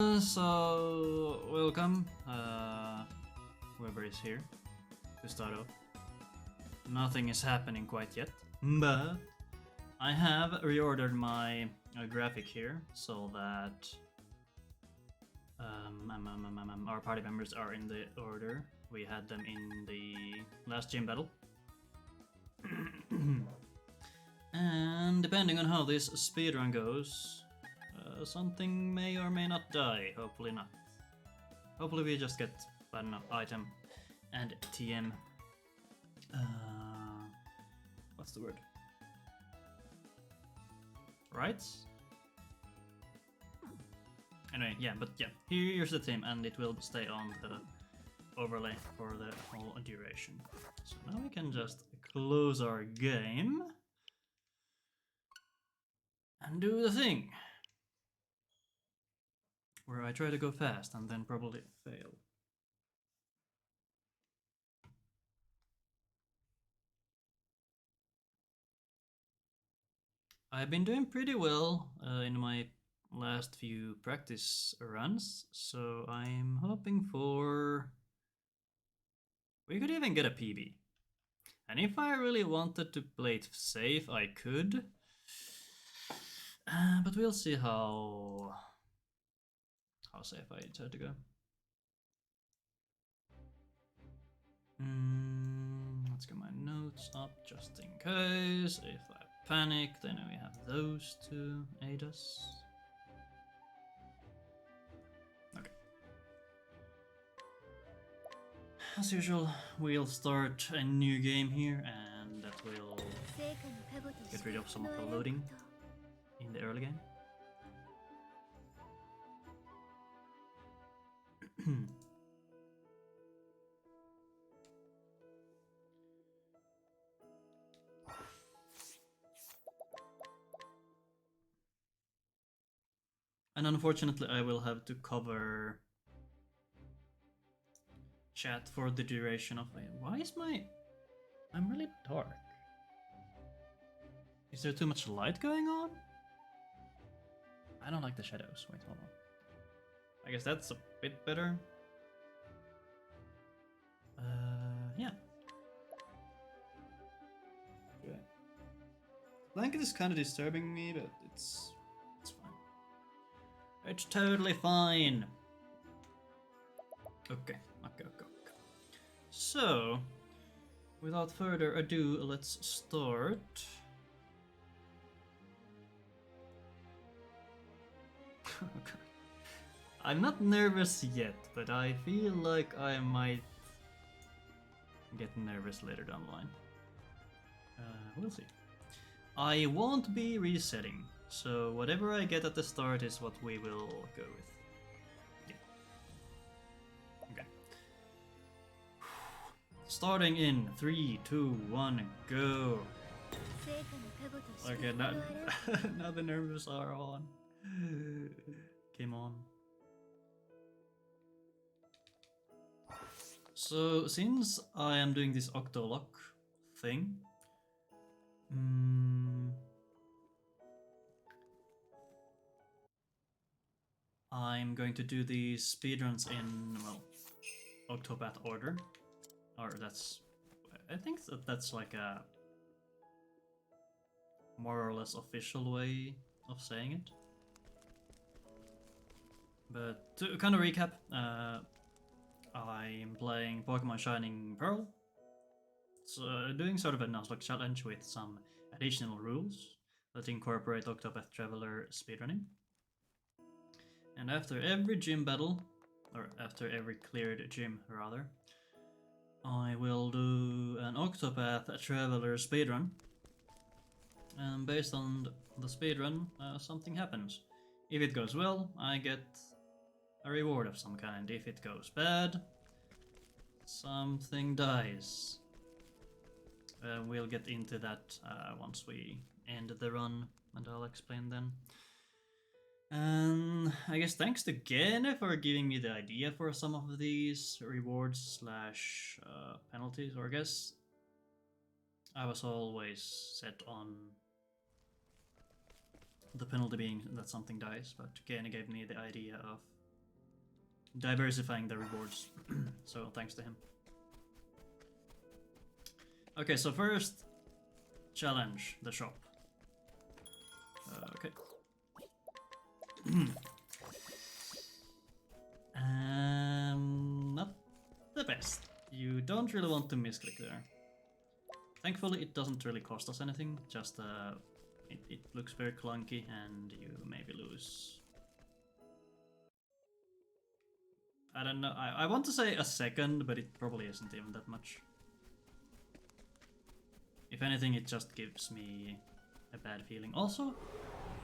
So welcome, whoever is here to start off. Nothing is happening quite yet, but I have reordered my graphic here so that our party members are in the order we had them in the last gym battle. And depending on how this speedrun goes, something may or may not die, hopefully not. Hopefully we just get, I don't know, item and TM. What's the word? Rights? Anyway, yeah, but yeah, here's the theme and it will stay on the overlay for the whole duration. So now we can just close our game and do the thing where I try to go fast and then probably fail. I've been doing pretty well in my last few practice runs, so I'm hoping for... we could even get a PB. And if I really wanted to play it safe, I could. But we'll see how safe I decide to go. Let's get my notes up just in case. If I panic, then we have those to aid us. Okay. As usual, we'll start a new game here, and that will get rid of some of the loading in the early game. And unfortunately, I will have to cover chat for the duration of it. Why is I'm really dark. Is there too much light going on? I don't like the shadows. Wait, hold on. I guess that's a bit better. Yeah. Okay. Blanket is kind of disturbing me, but it's fine. It's totally fine. Okay. So, without further ado, let's start. I'm not nervous yet, but I feel like I might get nervous later down the line. We'll see. I won't be resetting, so whatever I get at the start is what we will go with. Yeah. Okay. Starting in 3, 2, 1, go! Okay, now the nerves are on. Come on. So, since I am doing this Octolocke thing, I'm going to do these speedruns in, well, Octopath order. Or I think that's like a more or less official way of saying it. But to kind of recap, I'm playing Pokemon Shining Pearl. So doing sort of a Nuzlocke challenge with some additional rules that incorporate Octopath Traveler speedrunning. And after every gym battle, or after every cleared gym rather, I will do an Octopath Traveler speedrun. And based on the speedrun, something happens. If it goes well, I get a reward of some kind. If it goes bad, something dies. We'll get into that once we end the run, and I'll explain then. And I guess thanks to Gene for giving me the idea for some of these rewards slash penalties, or I guess I was always set on the penalty being that something dies, but Gene gave me the idea of diversifying the rewards. So thanks to him. Okay, so first challenge the shop. Okay. Not the best. You don't really want to misclick there. Thankfully, it doesn't really cost us anything. Just it looks very clunky, and you maybe lose. I don't know. I want to say a second, but it probably isn't even that much. If anything, it just gives me a bad feeling. Also,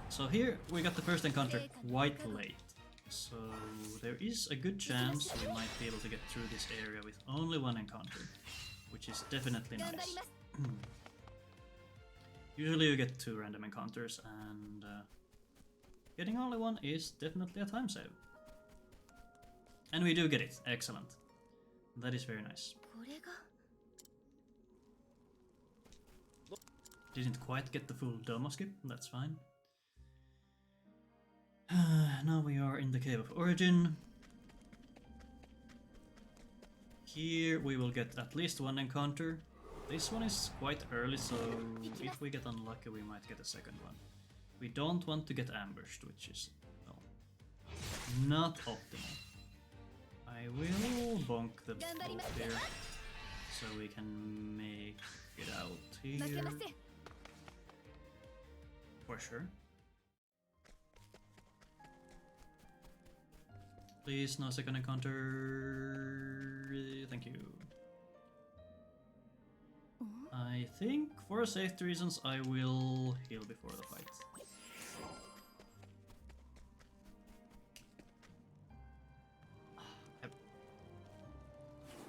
so here we got the first encounter quite late. So there is a good chance we might be able to get through this area with only one encounter, which is definitely nice. Usually you get 2 random encounters, and getting only one is definitely a time save. And we do get it. Excellent. That is very nice. Didn't quite get the full Domo skip, that's fine. Now we are in the Cave of Origin. Here we will get at least one encounter. This one is quite early, so if we get unlucky we might get a second one. We don't want to get ambushed, which is, well, not optimal. I will bonk the bolt here, so we can make it out here. For sure. Please, no second encounter. Thank you. I think, for safety reasons, I will heal before the fight.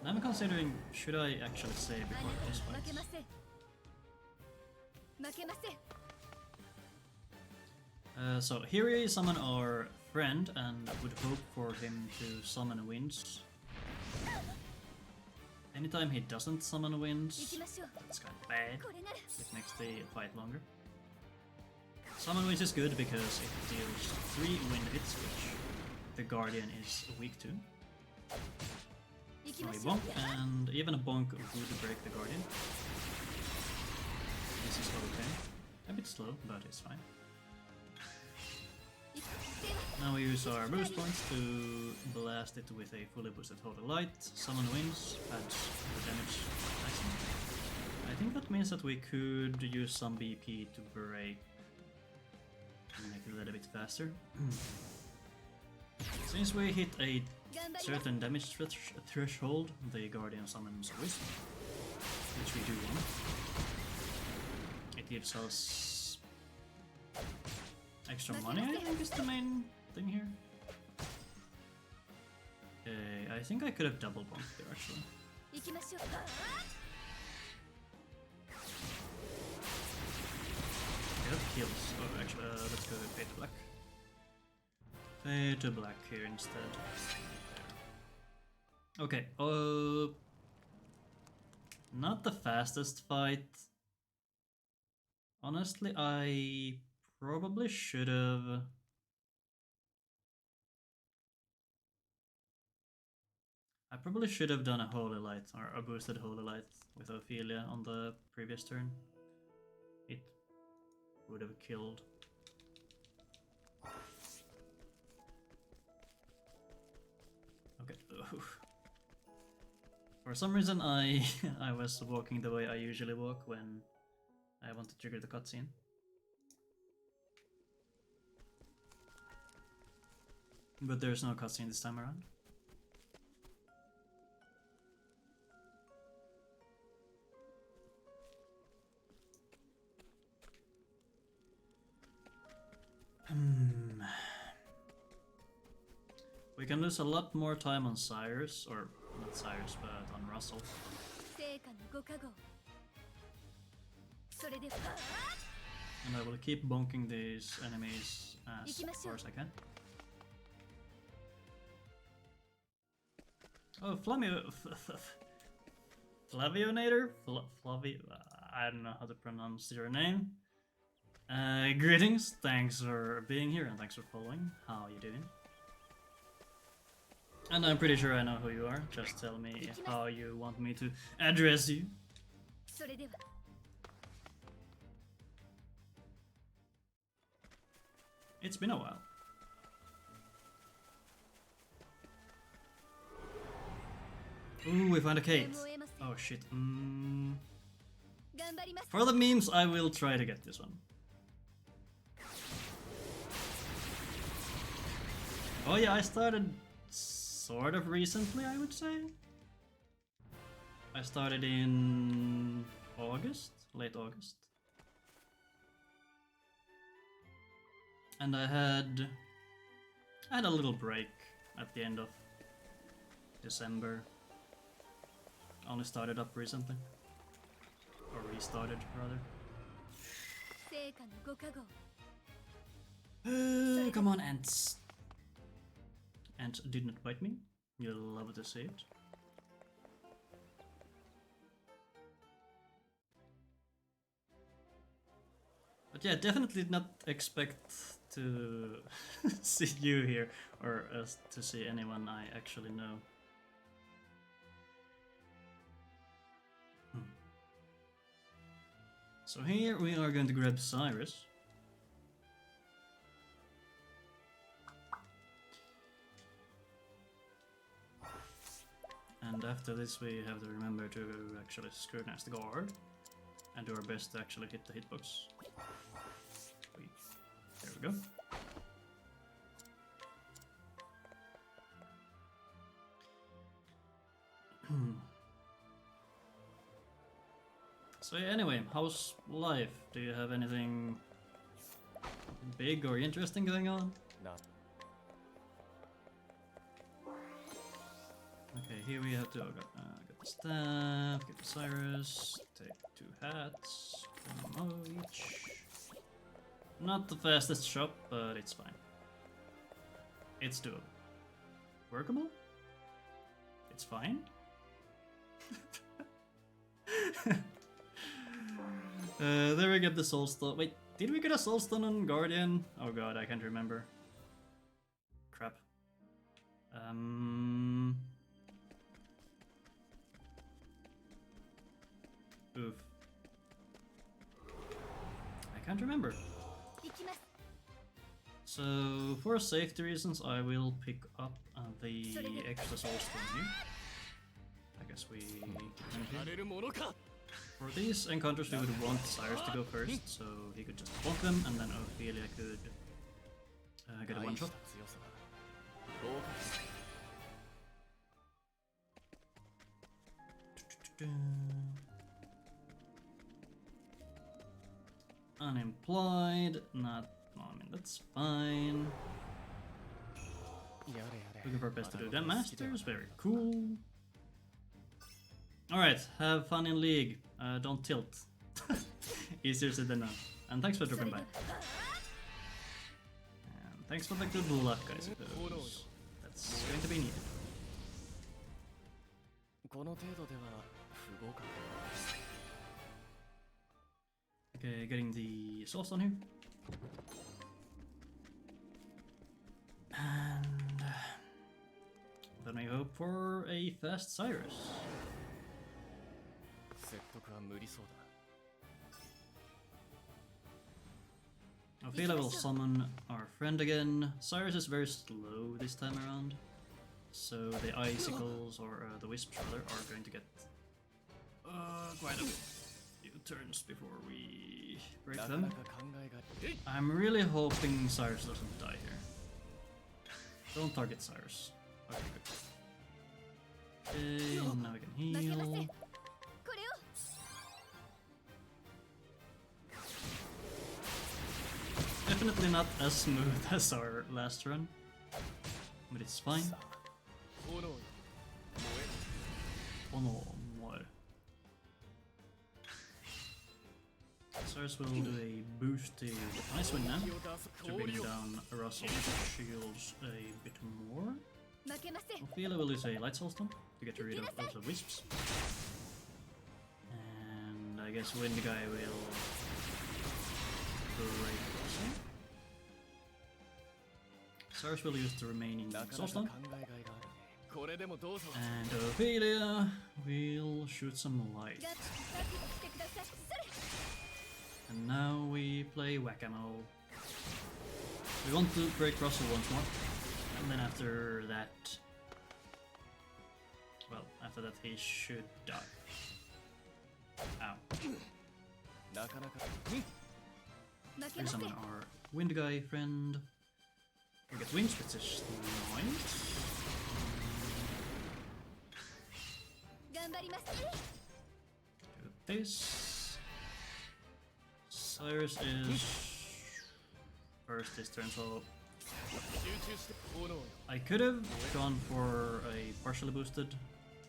I'm considering, should I actually save before this fight? So here we summon our friend and would hope for him to summon winds. Anytime he doesn't summon winds, that's kind of bad. It makes the fight longer. Summon winds is good because it deals 3 wind hits, which the Guardian is weak to. So we bonk, and even a bonk would break the Guardian. This is okay. A bit slow, but it's fine. Now we use our boost points to blast it with a fully boosted Holy Light. Summon winds, adds the damage maximum. I think that means that we could use some BP to break and make it a little bit faster. Since we hit a certain damage threshold, the Guardian summons a Wisp, which we do want. It gives us extra money, I think is the main thing here. Okay, I think I could have double bumped there actually. Okay, that kills. Oh, actually, let's go fade to black. Fade to black here instead. Okay, not the fastest fight. Honestly, I probably should have... done a Holy Light, or a boosted Holy Light with Ophilia on the previous turn. It would have killed. Okay. For some reason I was walking the way I usually walk when I want to trigger the cutscene. But there's no cutscene this time around. We can lose a lot more time on Cyrus, or not Cyrus, but on Russell. And I will keep bonking these enemies as far as I can. Oh, Flavionator? I don't know how to pronounce your name. Greetings, thanks for being here and thanks for following. How are you doing? And I'm pretty sure I know who you are. Just tell me how you want me to address you. それでは It's been a while. Ooh, we found a Kate. Oh shit. 頑張ります For the memes, I will try to get this one. Oh yeah, I started sort of recently, I would say. I started in August, late August. And I had a little break at the end of December. Only started up recently. Or restarted, rather. 成果のご加護 Come on, ants. Ants did not bite me. You'll love to see it. But yeah, definitely did not expect to see you here, or to see anyone I actually know. So here we are going to grab Cyrus. And after this we have to remember to actually scrutinize the guard and do our best to actually hit the hitbox. There we go. So yeah, anyway, how's life? Do you have anything big or interesting going on? No. Okay, here we have to get the staff, get the Cyrus, take 2 hats, one of each. Not the fastest shop, but it's fine. It's doable. Workable? It's fine. There we get the soulstone. Wait, did we get a soulstone on Guardian? Oh god, I can't remember. Crap. Oof. I can't remember. 行きます So, for safety reasons, I will pick up the extra soulstone here. I guess we keep him here. やれるものか For these encounters, we would want Cyrus to go first, so he could just bonk them, and then Ophilia could get a one shot. 強さは合格 Unemployed, not. No, I mean, that's fine. やれやれ Looking for our best to do that. Masters, very cool. Alright, have fun in League. Don't tilt. Easier said than done. And thanks for dropping by. And thanks for the good luck, I suppose. That's going to be needed. この程度では不合格 Okay, getting the sauce on here. And then I hope for a fast Cyrus. 説得は無理そうだ Ophilia will summon our friend again. Cyrus is very slow this time around, so the icicles, or the wisps rather, are going to get quite a few turns before we break なか them. なか考えが I'm really hoping Cyrus doesn't die here. Don't target Cyrus. Okay, good. Okay, now we can 負けません heal. これを Definitely not as smooth as our last run, but it's fine. 炎よ燃 Oh no, more. Cyrus will do a boost to Ice Wind now え火を出す to bring 氷を down Russell's shields a bit more. 負けません Ophilia will use a Light Soulstone to get rid of the wisps. And I guess Wind Guy will break Russell. Cyrus will use the remaining なかなか考 Soulstone. えがいがあるねこれでもどうぞ And Ophilia will shoot some light. ガッツバックしてください。それ And now we play Whack-A-Mole. We want to break Russell once more. And then after that... Well, after that he should die. Ow. なかなか 負け We ません summon our wind guy friend. We get wings, which is annoying. 頑張ります Do this. Cyrus is first this turn, so 集中して炎よ I could have gone for a partially boosted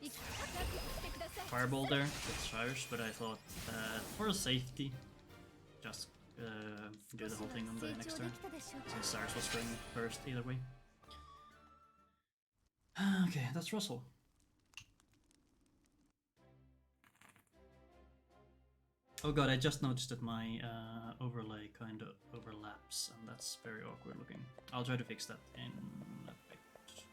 いきアタックしてください fireball there with Cyrus, but I thought for safety, just do the whole thing on the 成 next 長で turn, きたでしょう since Cyrus was going first either way. Okay, that's Russell. Oh god, I just noticed that my overlay kind of overlaps, and that's very awkward looking. I'll try to fix that in a bit.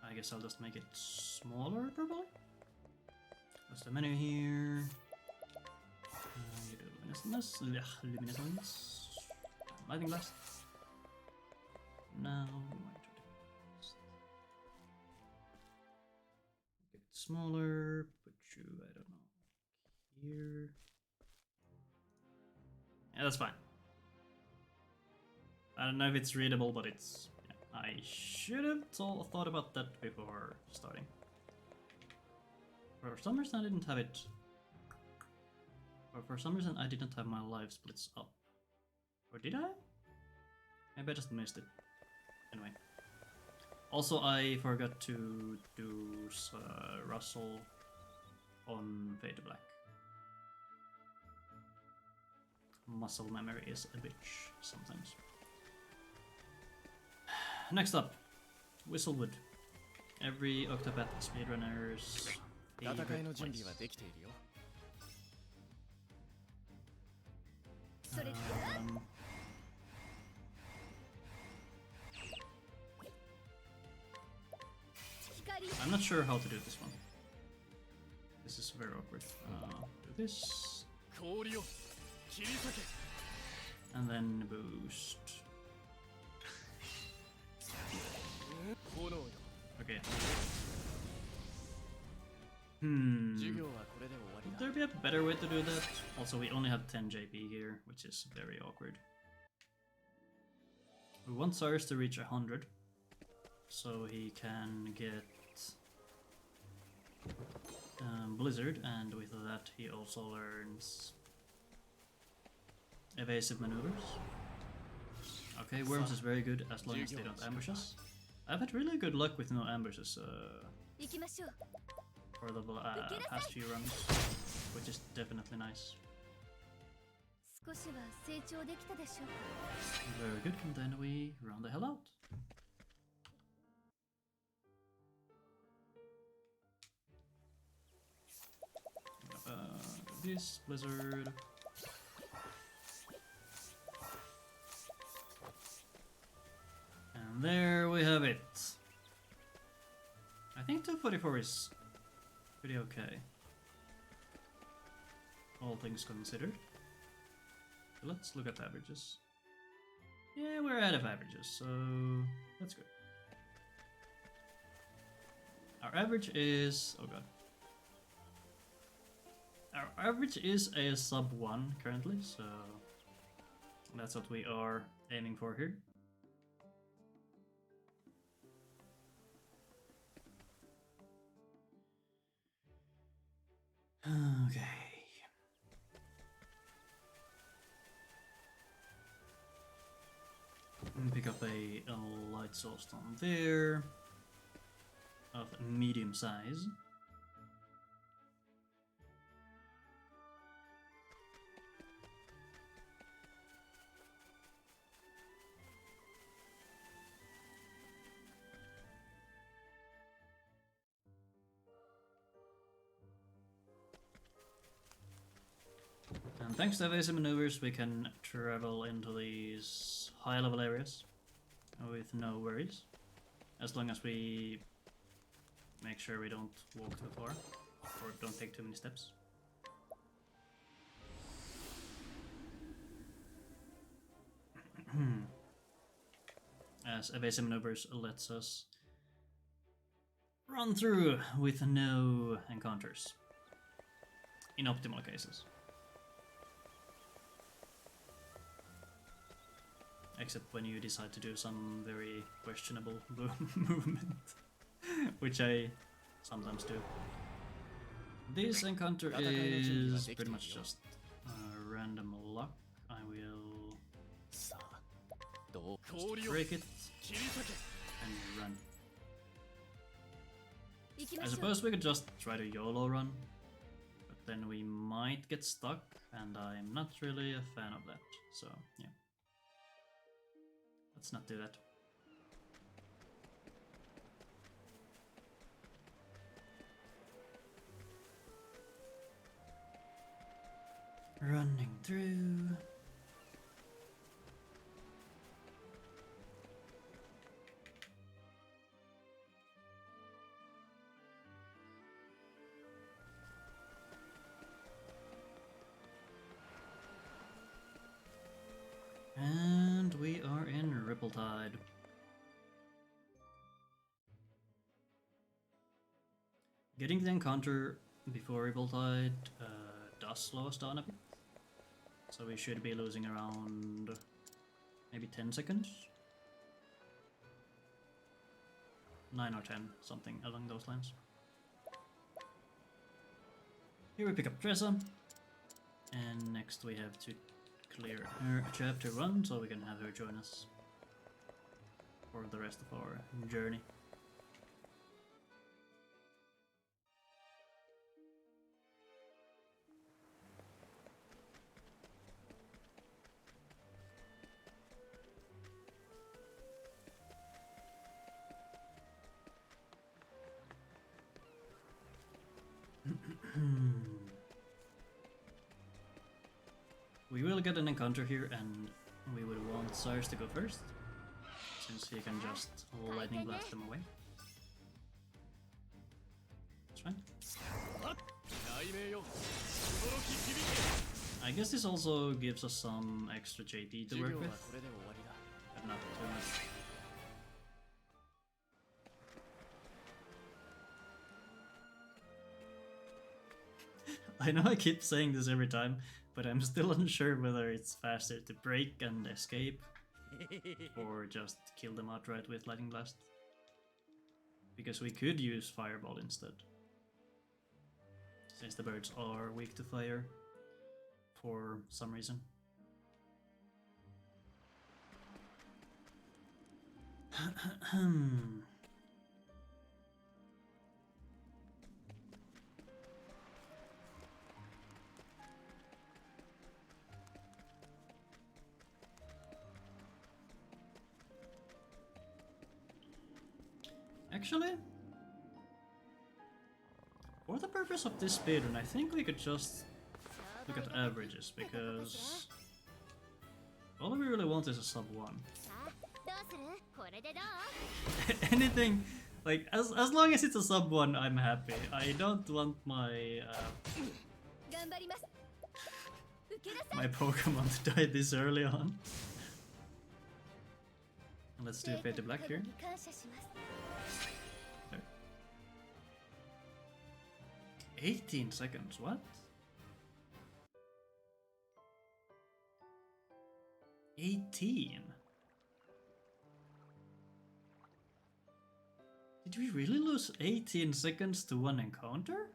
I guess I'll just make it smaller, probably? What's the menu here? You do luminescence, luminescence, lighting blast. Now we might try to make it smaller, put you, I don't know, here. Yeah, that's fine. I don't know if it's readable, but it's... Yeah, I should have thought about that before starting. For some reason I didn't have it... Or for some reason I didn't have my live splits up. Or did I? Maybe I just missed it. Anyway. Also, I forgot to do Russell on Fade to Black. Muscle memory is a bitch sometimes. Next up, Whistlewood. Every Octopath speedrunner's 戦い favorite の準 place. 備はできているよ それ 光 I'm not sure how to do this one. This is very awkward. Do this, 氷を切り裂け and then boost. 炎よ Okay. 授 Hmm. 業はこれで終わり Would だ there be a better way to do that? Also, we only have 10 JP here, which is very awkward. We want Cyrus to reach 100, so he can get Blizzard, and with that he also learns evasive maneuvers. Okay, Worms is very good as long as they don't ambush us. I've had really good luck with no ambushes 行きましょう for the past few runs, which is definitely nice. 少しは成長できたでしょう Very good, and then we run the hell out. This Blizzard. And there we have it. I think 244 is pretty okay. All things considered. Let's look at averages. Yeah, we're ahead of averages, so that's good. Our average is... oh god. Our average is a sub 1 currently, so that's what we are aiming for here. Okay. Pick up a light soulstone there of medium size. And Thanks to evasive maneuvers, we can travel into these high level areas with no worries. As long as we make sure we don't walk too far or don't take too many steps. As evasive maneuvers lets us run through with no encounters. In optimal cases. Except when you decide to do some very questionable movement, which I sometimes do. This encounter is pretty much just random luck. I will just break it and run. I suppose we could just try to YOLO run, but then we might get stuck, and I'm not really a fan of that, so yeah. Let's not do that. Running through. And we are in Ripple Tide. Getting the encounter before Ripple Tide does slow us down a bit. So we should be losing around maybe 10 seconds. 9 or 10, something along those lines. Here we pick up Tressa. And next we have to clear her chapter 1 so we can have her join us for the rest of our journey. We will get an encounter here, and we would want Cyrus to go first, since he can just lightning blast them away. That's fine. I guess this also gives us some extra JP to work with, but not too much. I know I keep saying this every time, but I'm still unsure whether it's faster to break and escape or just kill them outright with Lightning Blast. Because we could use Fireball instead, since the birds are weak to fire for some reason. Actually, for the purpose of this speedrun, I think we could just look at averages, because all we really want is a sub 1. Anything, like, as long as it's a sub 1, I'm happy. I don't want my my Pokemon to die this early on. Let's do Fade to Black here. 18 seconds, what? 18? Did we really lose 18 seconds to one encounter?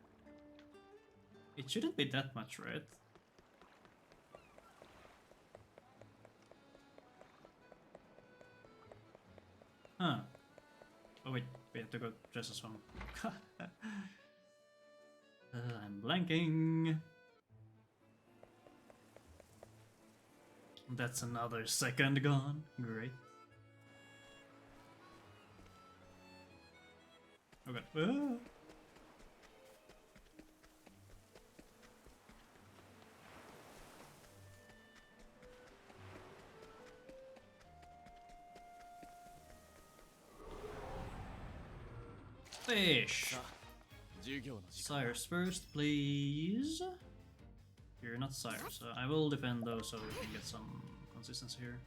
It shouldn't be that much, right? Huh. Oh wait, we have to go dress as one. I'm blanking. That's another second gone. Great. Oh god. Ah. Fish! さあ授業の時間 Sires first, please. You're not sire, so I will defend those so we can get some consistency here.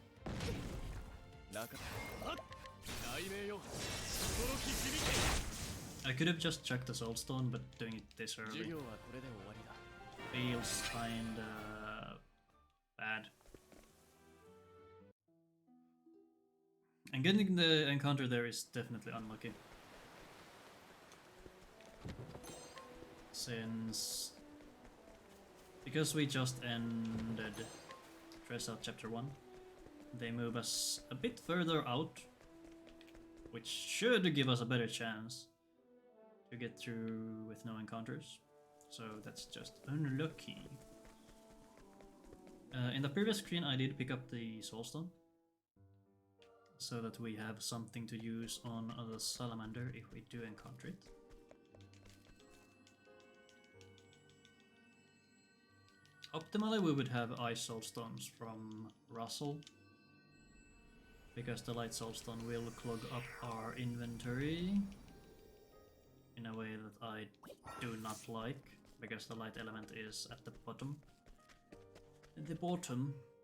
中雷鳴よ驚き響け I could have just chucked the soulstone, but doing it this 授 early 業はこれで終わりだ feels kinda bad. And getting the encounter there is definitely unlucky. Because we just ended Dress Out Chapter 1, they move us a bit further out, which should give us a better chance to get through with no encounters. So that's just unlucky. In the previous screen I did pick up the Soulstone, so that we have something to use on the Salamander if we do encounter it. Optimally we would have Ice Soulstones from Russell, because the Light Soulstone will clog up our inventory in a way that I do not like, because the light element is at the bottom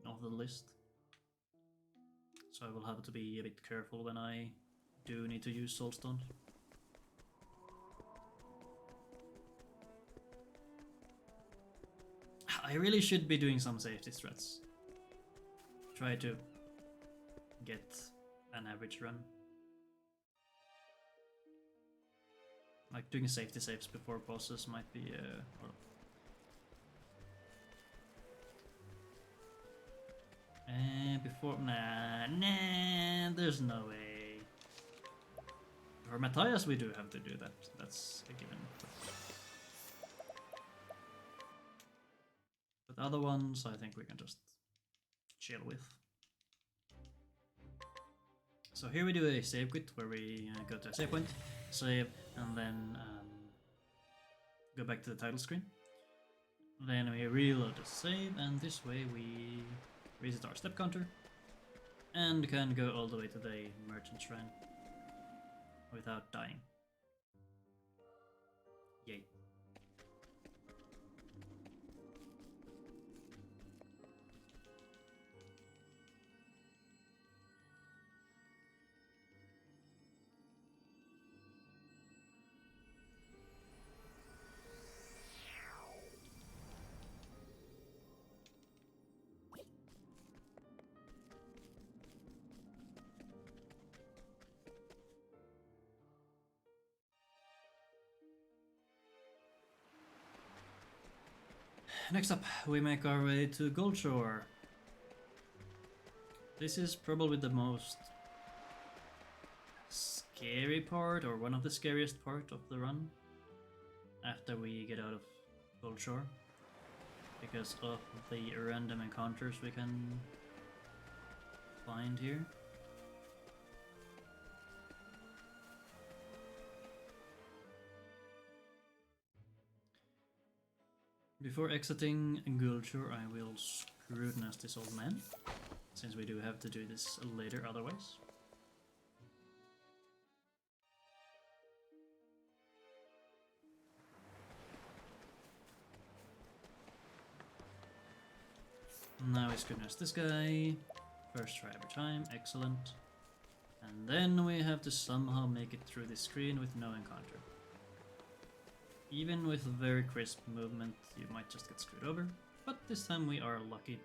of the list. So I will have to be a bit careful when I do need to use Soulstone. I really should be doing some safety strats. Try to get an average run. Like doing safety saves before bosses might be nah, there's no way. For Matthias we do have to do that, that's a given. But other ones I think we can just chill with. So here we do a save quit, where we go to a save point, save, and then go back to the title screen. Then we reload the save, and this way we reset our step counter and can go all the way to the merchant shrine without dying. Yay. Next up, we make our way to Goldshore. This is probably the most scary part, or one of the scariest part of the run, after we get out of Goldshore, because of the random encounters we can find here. Before exiting Goldshore, I will scrutinize this old man, since we do have to do this later otherwise. Now we scrutinize this guy. First try every time, excellent. And then we have to somehow make it through this screen with no encounter. Even with very crisp movement, you might just get screwed over, but this time we are lucky.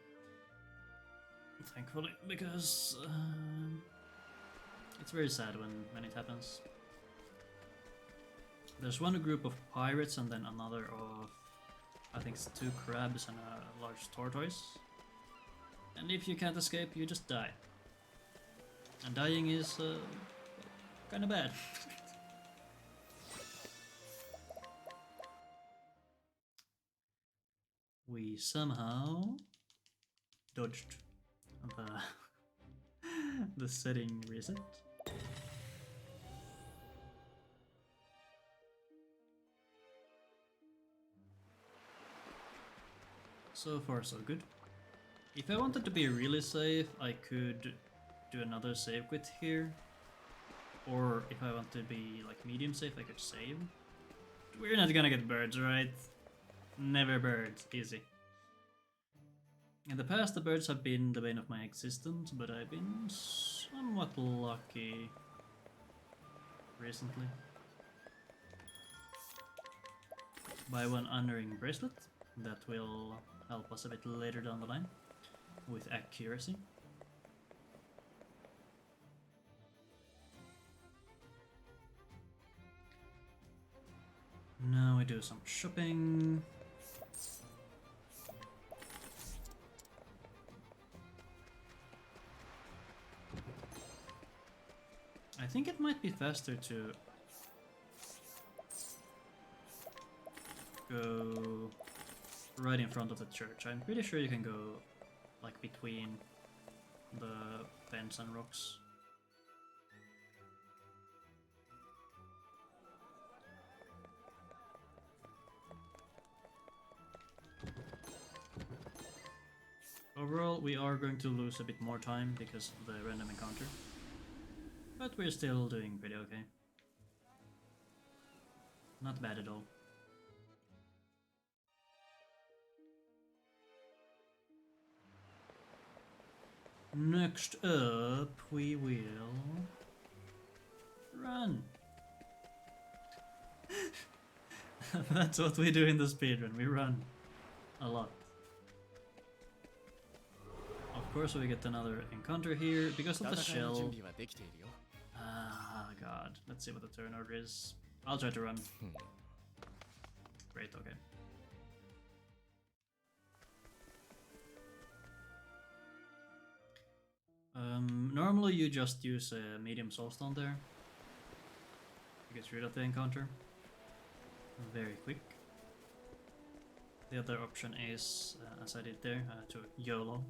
Thankfully, because it's very sad when it happens. There's one group of pirates and then another of, I think it's 2 crabs and a large tortoise. And if you can't escape, you just die. And dying is kinda bad. We somehow dodged the setting reset. So far so good. If I wanted to be really safe, I could do another save quit here, Or if I want to be like medium safe, I could save. We're not gonna get birds, right? Never birds, easy. In the past, the birds have been the bane of my existence, but I've been somewhat lucky recently. Buy one unring bracelet, that will help us a bit later down the line with accuracy. Now we do some shopping. I think it might be faster to go right in front of the church. I'm pretty sure you can go like between the fence and rocks. Overall, we are going to lose a bit more time because of the random encounter. But we're still doing pretty okay. Not bad at all. Next up, we will run. That's what we do in the speedrun, we run a lot. Of course we get another encounter here because of the shell. Ah, god. Let's see what the turn order is. I'll try to run. Great, okay. Normally you just use a medium soulstone there to get rid of the encounter. Very quick. The other option is, as I did there, to YOLO.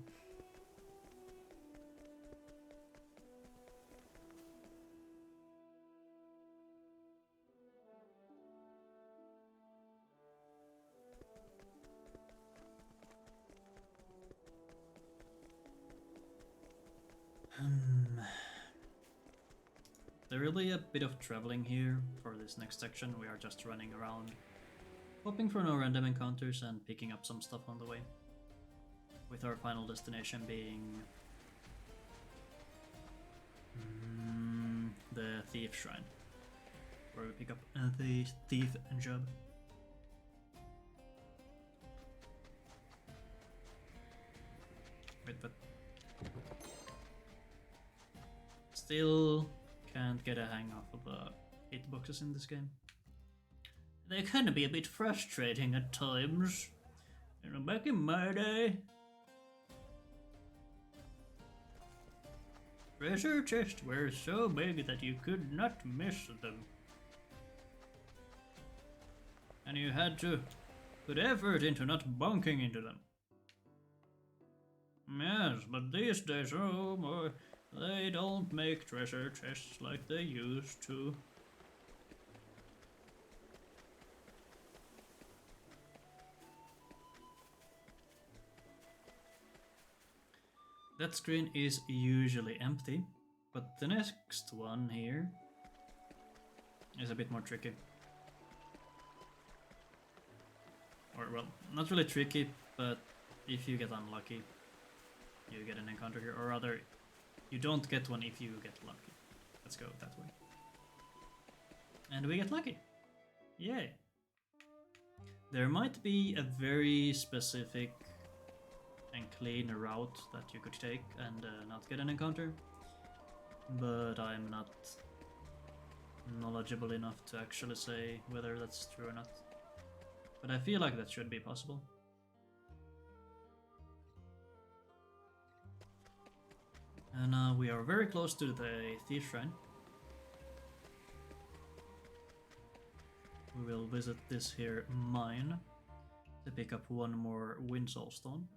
There will be a bit of traveling here for this next section. We are just running around, hoping for no random encounters and picking up some stuff on the way. With our final destination being the Thief Shrine, where we pick up the Thief job. Wait, but still can't get a hang of the hitboxes in this game. They can be a bit frustrating at times. You know, back in my day, treasure chests were so big that you could not miss them. And you had to put effort into not bunking into them. Yes, but these days, oh boy, they don't make treasure chests like they used to. That screen is usually empty, but the next one here is a bit more tricky. Or, well, not really tricky, but if you get unlucky, you get an encounter here, or rather, you don't get one if you get lucky. Let's go that way. And we get lucky. Yay. There might be a very specific and clean route that you could take and not get an encounter, but I'm not knowledgeable enough to actually say whether that's true or not. But I feel like that should be possible. And we are very close to the Thief Shrine. We will visit this here mine to pick up one more Wind Soul Stone.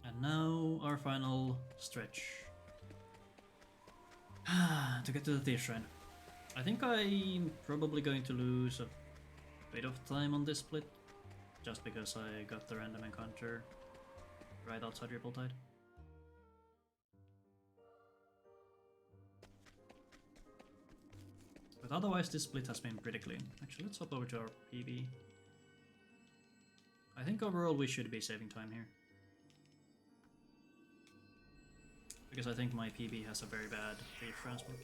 And now our final stretch. To get to the Thief Shrine. I think I'm probably going to lose a bit of time on this split, just because I got the random encounter right outside Ripple-Tide. But otherwise this split has been pretty clean. Actually, let's hop over to our PB. I think overall we should be saving time here. Because I think my PB has a very bad brief transport.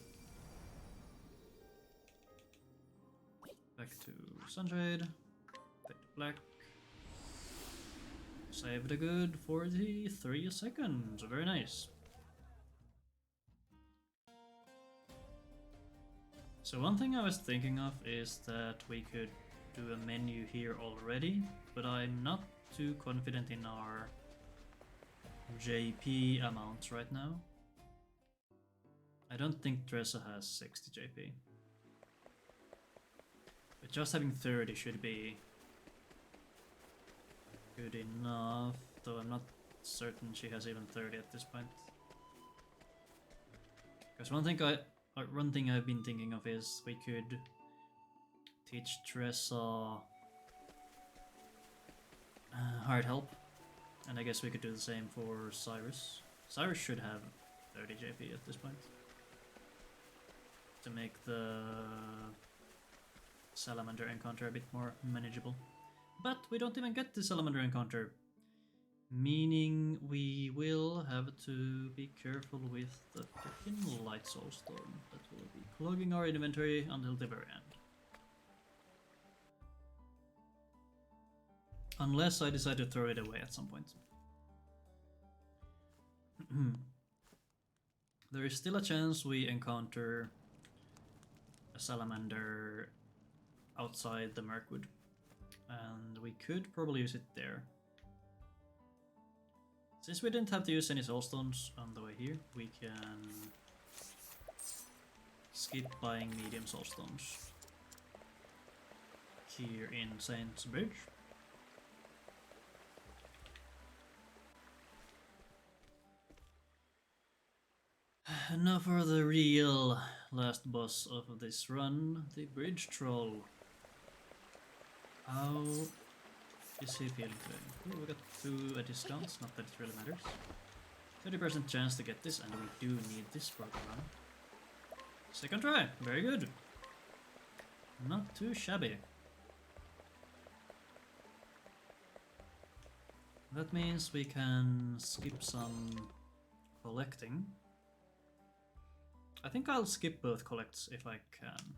Back to Sunshade. Back to Black. Saved a good 43 seconds. Very nice. So one thing I was thinking of is that we could do a menu here already, but I'm not too confident in our JP amounts right now. I don't think Tressa has 60 JP. But just having 30 should be good enough, though I'm not certain she has even 30 at this point. Because one thing I've been thinking of is we could teach Tressa hard help, and I guess we could do the same for Cyrus. Cyrus should have 30 JP at this point to make the Salamander encounter a bit more manageable. But we don't even get the Salamander encounter, meaning we will have to be careful with the freaking Light Soul Storm that will be clogging our inventory until the very end. Unless I decide to throw it away at some point. There is still a chance we encounter a Salamander outside the Mirkwood, and we could probably use it there. Since we didn't have to use any Soulstones on the way here, we can skip buying medium Soulstones here in Saint's Bridge. Now for the real last boss of this run, the Bridge Troll. How is he feeling today? Ooh, we got 2 discounts, not that it really matters. 30% chance to get this, and we do need this for the run. Second try, very good. Not too shabby. That means we can skip some collecting. I think I'll skip both collects if I can.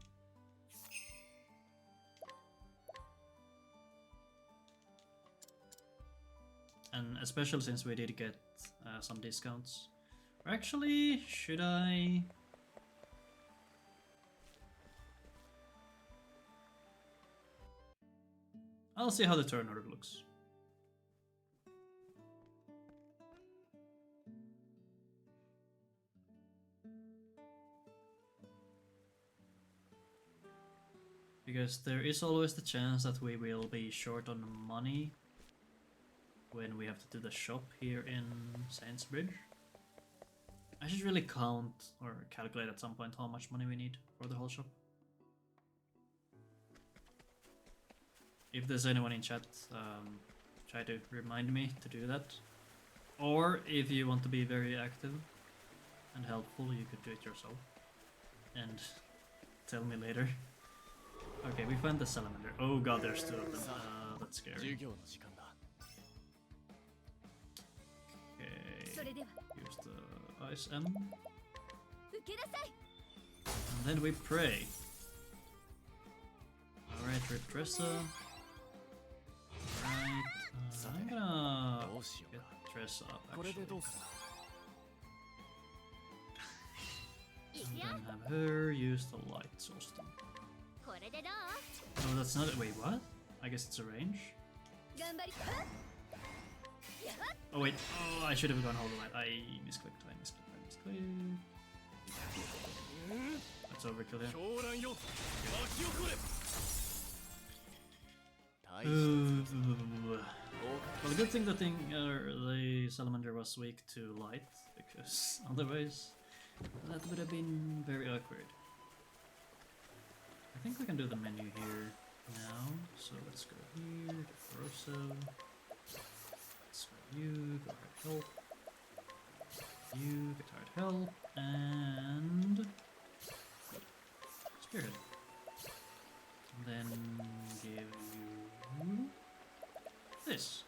And especially since we did get some discounts. Or actually, should I? I'll see how the turn order looks. Because there is always the chance that we will be short on money when we have to do the shop here in Saint's Bridge. I should really count or calculate at some point how much money we need for the whole shop. If there's anyone in chat, try to remind me to do that. Or if you want to be very active and helpful, you could do it yourself and tell me later. Okay, we find the Salamander. Oh god, there's 2 of them. That's scary. Okay, use the Ice M. And then we pray. Alright, rip Tressa. Alright, I'm gonna get Tressa up actually. And then have her use the Light Soulstone. Oh, that's not it. Wait, what? I guess it's a range. Oh wait, oh, I should have gone hold the light. I misclicked. That's overkill here. Well, the good thing the Salamander was weak to light, because otherwise that would have been very awkward. think we can do the menu here now. So let's go here, to Rosso. Let's go you, go hard help. You, get hard help, and Spearhead. And then give you this.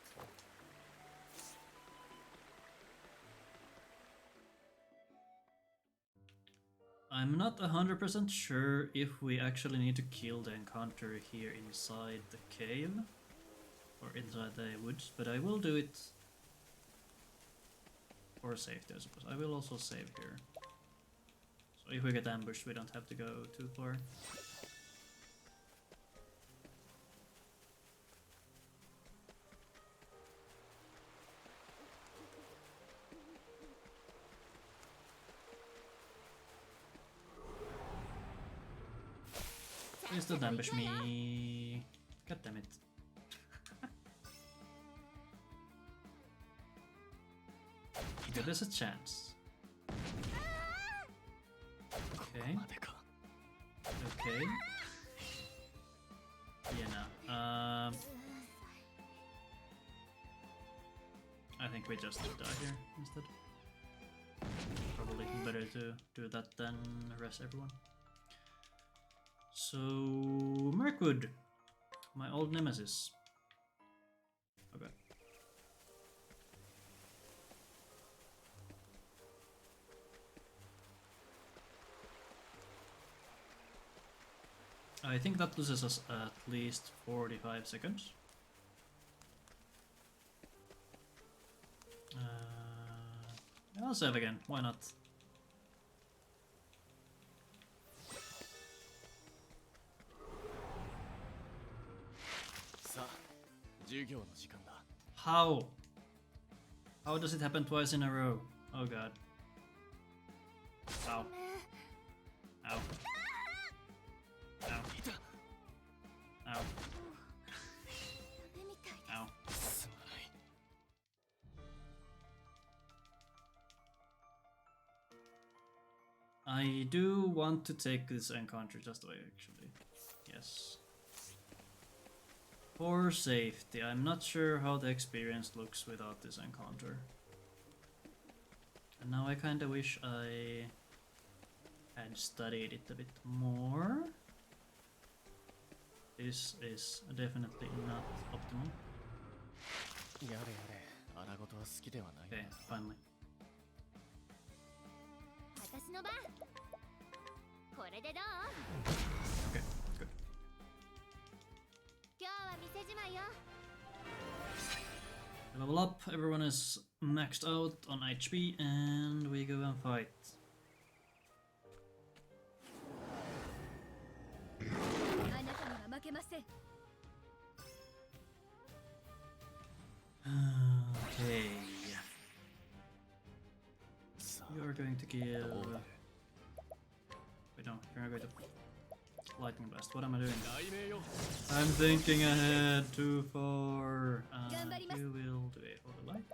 I'm not 100% sure if we actually need to kill the encounter here inside the cave or inside the woods, but I will do it for safety, I suppose. I will also save here. So if we get ambushed, we don't have to go too far. Please don't ambush me. God damn it. Give us a chance. Okay. Okay. Yeah, no. I think we just die here instead. Probably better to do that than arrest everyone. So, Mirkwood, my old nemesis. Okay. I think that loses us at least 45 seconds. I'll save again, why not? How? How does it happen twice in a row? Oh god. Ow. Ow. Ow. Ow. Ow. I do want to take this encounter just away, actually. Yes. For safety, I'm not sure how the experience looks without this encounter. And now I kinda wish I had studied it a bit more. This is definitely not optimal. Okay, finally. Okay, good. Level up, everyone is maxed out on HP, and we go and fight. Okay. You're going to kill... Wait, no, you're not going to... Lightning Blast. What am I doing? I'm thinking ahead too far. You will do it for the light.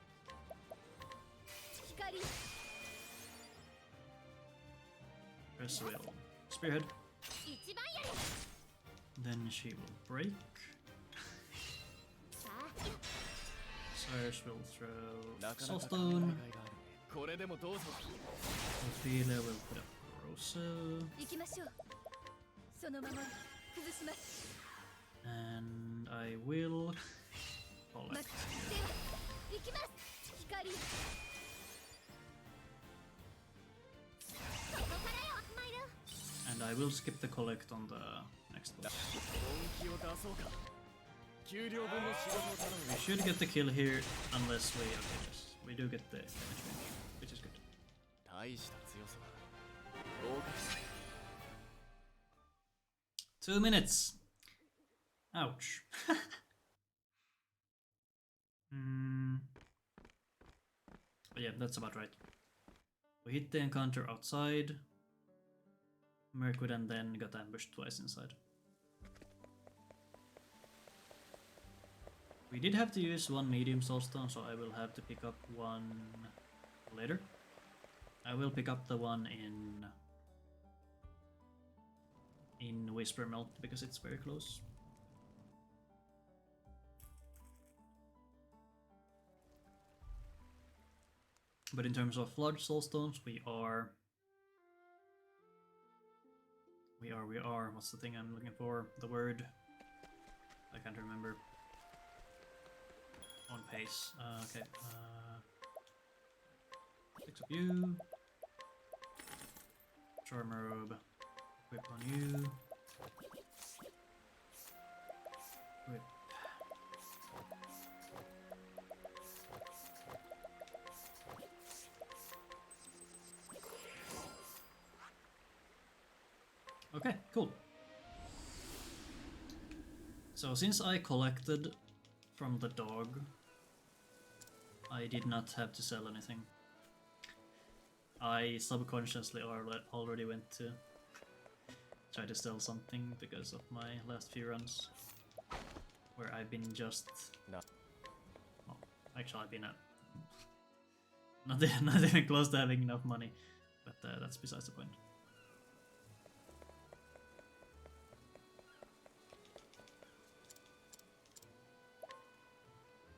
Press will Spearhead. Then she will break. Cyrus will throw Soulstone. Ophilia will put up Rosso. And I will collect. And I will skip the collect on the next boss. We should get the kill here unless we... Okay, yes, we do get the damage range, which is good. 2 minutes! Ouch. But yeah, that's about right. We hit the encounter outside. Mirkwood and then got ambushed twice inside. We did have to use one medium soulstone, so I will have to pick up one later. I will pick up the one in Whisper Melt because it's very close. But in terms of large soulstones, we are. What's the thing I'm looking for? The word. I can't remember. On pace. Okay. 6 of you. Charmer robe. Equip on you. Whip. Okay, cool. So since I collected from the dog, I did not have to sell anything. I subconsciously already went to try to sell something because of my last few runs, where I've been just... No. Well, actually I've been not even close to having enough money, but that's besides the point.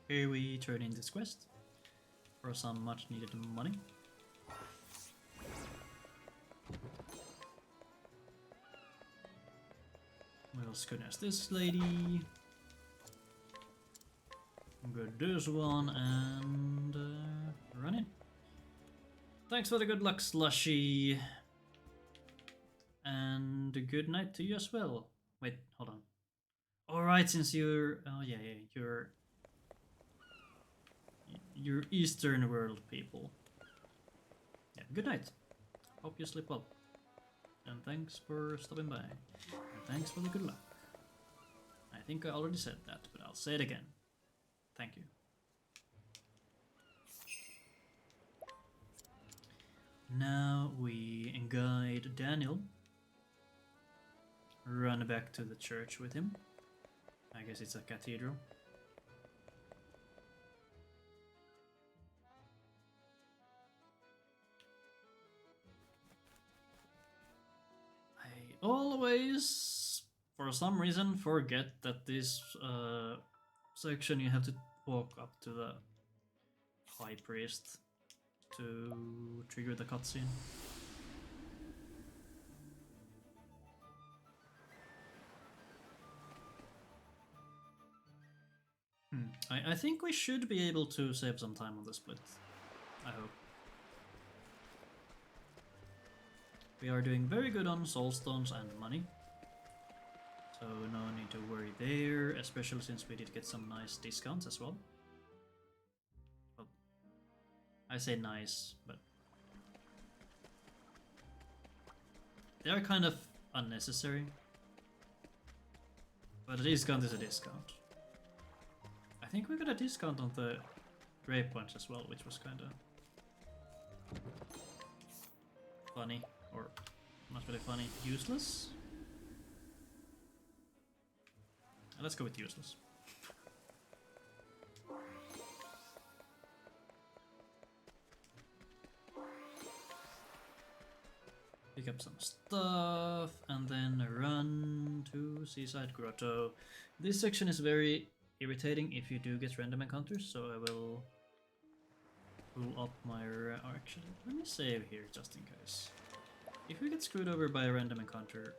Here we turn in this quest for some much needed money. We'll scrutinize this lady. Good this one and run in. Thanks for the good luck, Slushy. And good night to you as well. Wait, hold on. Alright, since you're... Oh yeah, you're Eastern world people. Yeah, good night. Hope you sleep well. And thanks for stopping by. And thanks for the good luck. I think I already said that, but I'll say it again. Thank you. Now we guide Daniel. Run back to the church with him. I guess it's a cathedral. I always, for some reason, forget that this section you have to walk up to the High Priest to trigger the cutscene. I think we should be able to save some time on the split. I hope. We are doing very good on soulstones and money. So no need to worry there, especially since we did get some nice discounts as well. Well, I say nice, but they are kind of unnecessary. But a discount is a discount. I think we got a discount on the Grape Punch as well, which was kind of funny, or not really funny, useless? Let's go with useless. Pick up some stuff and then run to Seaside Grotto. This section is very irritating if you do get random encounters, so I will pull up my... actually, let me save here just in case. If we get screwed over by a random encounter,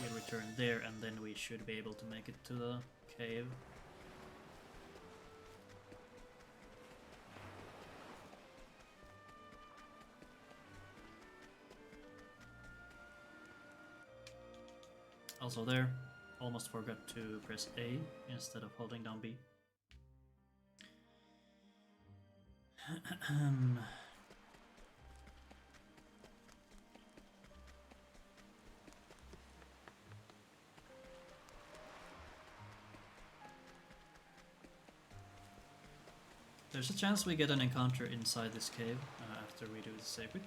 we'll return there and then we should be able to make it to the cave. Also there, almost forgot to press A instead of holding down B. There's a chance we get an encounter inside this cave after we do the save quit.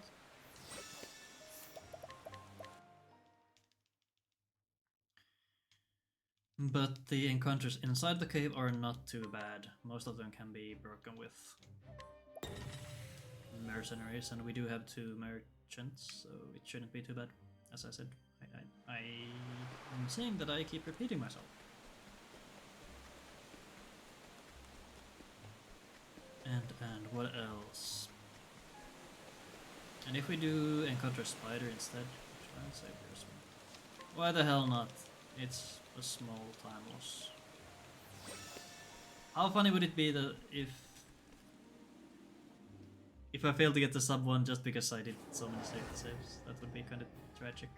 But the encounters inside the cave are not too bad. Most of them can be broken with mercenaries, and we do have 2 merchants, so it shouldn't be too bad. As I said, I'm saying that I keep repeating myself. And what else? And if we do encounter spider instead, try and save this one. Why the hell not? It's a small time loss. How funny would it be that if I failed to get the sub 1 just because I did so many saves? That would be kind of tragic.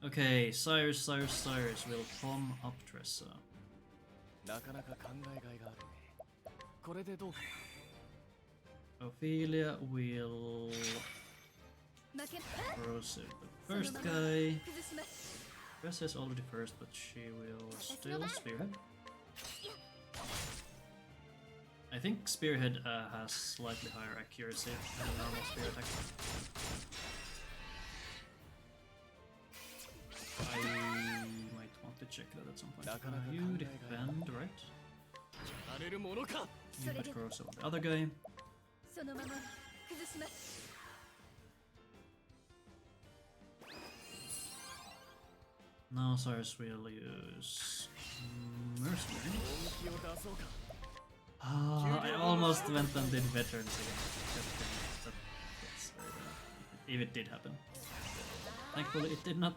Okay, Cyrus will come up Tressa. なかなか考えがいがあるね。これでどうか。 Ophilia will proceed the first guy. Tressa is already first, but she will still spearhead. I think spearhead has slightly higher accuracy than a normal spear attack. I might want to check that at some point. You defend, right? You put Corso on the other guy. Now Cyrus will use Mercenary. I almost went and did Veterans again. That's very bad. If it did happen. Thankfully it did not.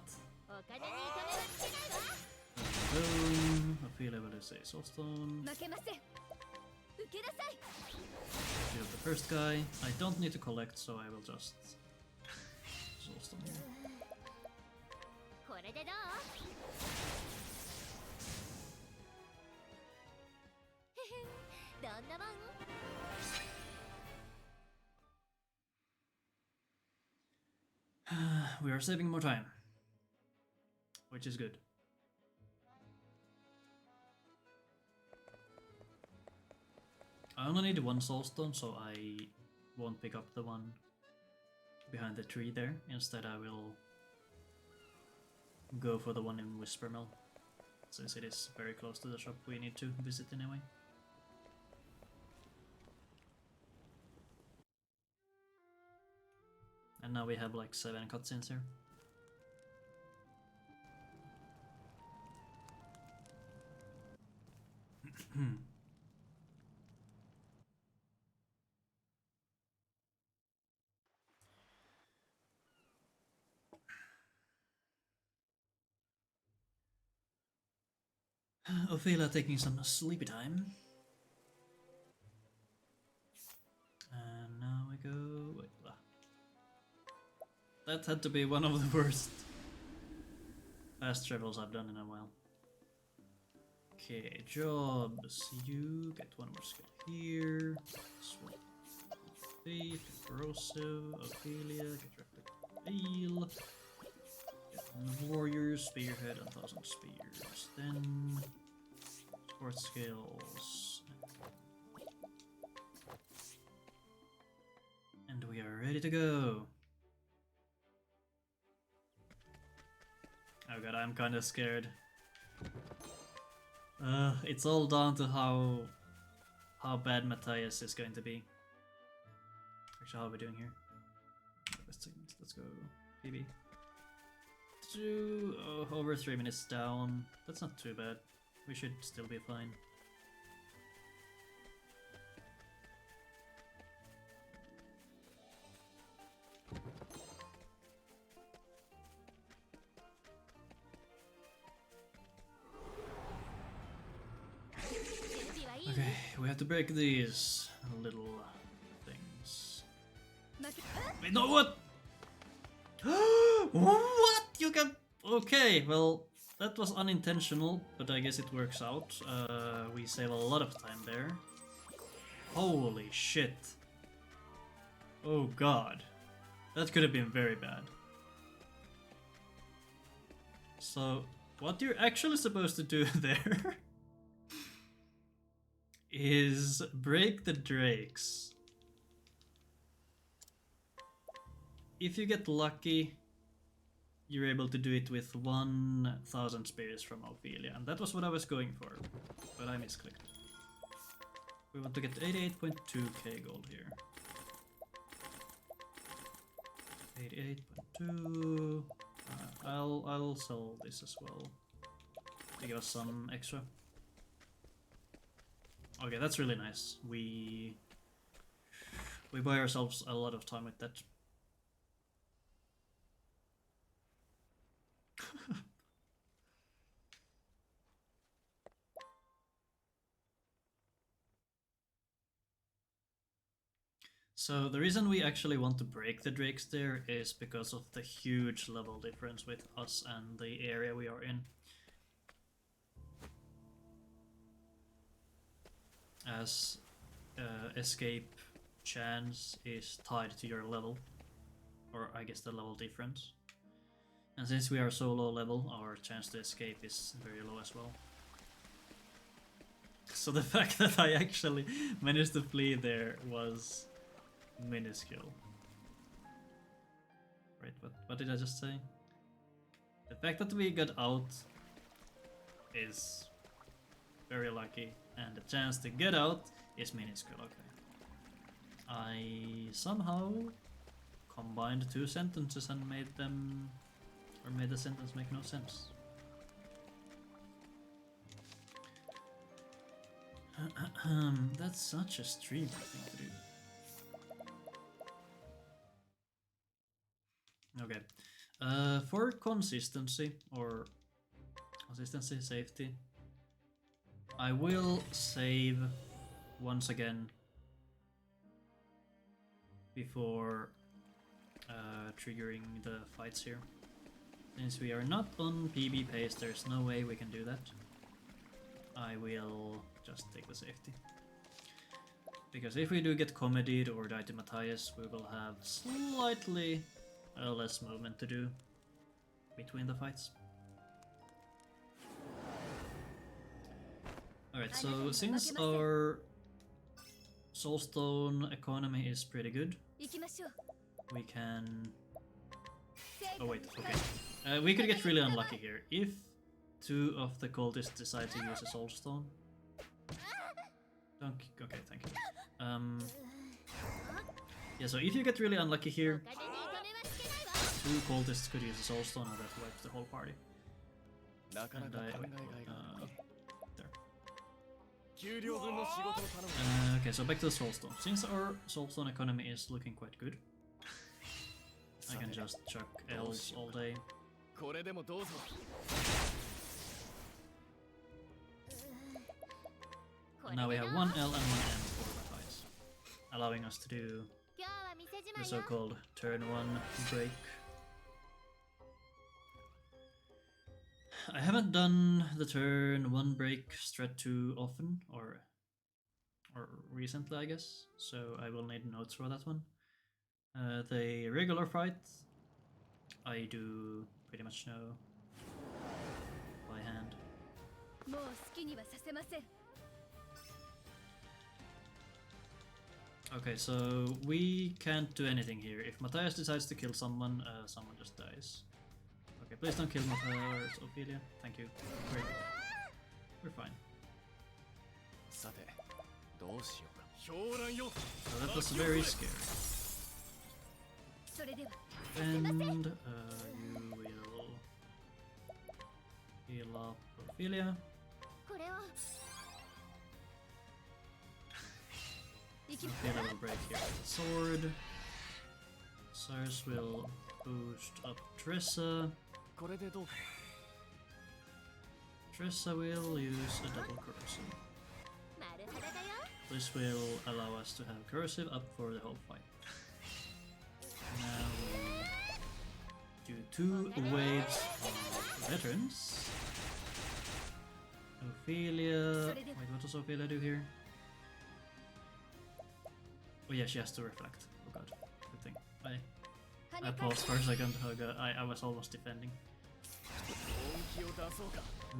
Boom. Ophilia will use a Soulstone. Shield the first guy. I don't need to collect, so I will just Soulstone here. We are saving more time, which is good. I only need one soulstone, so I won't pick up the one behind the tree there. Instead, I will go for the one in Whispermill, since it is very close to the shop we need to visit anyway. And now we have like 7 cutscenes here. Ophilia taking some sleepy time. And now we go... Wait, that had to be one of the worst fast travels I've done in a while. Okay, jobs. You get one more skill here. Swap Faith, Corrosive, Ophilia, get Rapid Heal. Get Warriors, Spearhead, and 1000 Spears. Then sports skills. And we are ready to go. Oh god, I'm kinda scared. It's all down to how bad Matthias is going to be. Actually, how are we doing here? Let's go PB. Over 3 minutes down. That's not too bad. We should still be fine. Okay, we have to break these little things. Wait, no, what? What? You can... Okay, well, that was unintentional, but I guess it works out. We save a lot of time there. Holy shit. Oh god. That could have been very bad. So, what you're actually supposed to do there is break the drakes. If you get lucky, you're able to do it with 1000 spears from Ophilia, and that was what I was going for, but I misclicked. We want to get 88.2k gold here. 88.2. I'll sell this as well to give us some extra. Okay, that's really nice. We buy ourselves a lot of time with that. So the reason we actually want to break the drakes there is because of the huge level difference with us and the area we are in. As escape chance is tied to your level, or I guess the level difference. And since we are so low level, our chance to escape is very low as well. So the fact that I actually managed to flee there was minuscule. Right, what did I just say? The fact that we got out is very lucky, and the chance to get out is minuscule. Okay. I somehow combined two sentences and made them, or made the sentence make no sense. That's such a streamer thing to do. Okay, for consistency, safety, I will save once again before triggering the fights here. Since we are not on PB pace, there's no way we can do that. I will just take the safety. Because if we do get comedied or die to Matthias, we will have slightly less movement to do between the fights. Alright, so since our Soulstone economy is pretty good, we can... Oh wait, okay. We could get really unlucky here. If two of the cultists decide to use a Soulstone... Okay, thank you. Yeah, so if you get really unlucky here, two cultists could use a Soulstone and that wipes the whole party. And there. Okay, so back to the Soulstone. Since our Soulstone economy is looking quite good, I can just chuck L's all day. And now we have one L and one M for Matthias, allowing us to do the so-called turn 1 break. I haven't done the turn 1 break strat too often, or recently I guess, so I will need notes for that one. The regular fight, I do pretty much know by hand. Okay, so we can't do anything here. If Matthias decides to kill someone, someone just dies. Okay, please don't kill Matthias or Ophilia. Thank you. Great. We're fine. So that was very scary. And you will heal up Ophilia. Ophilia will break here with sword. Cyrus will boost up Tressa. Tressa will use a double corrosive. This will allow us to have corrosive up for the whole fight. Now we do 2 waves of veterans. Ophilia... Wait, what does Ophilia do here? Oh yeah, she has to reflect. Oh god, good thing. I paused for a second. Oh god, I was almost defending.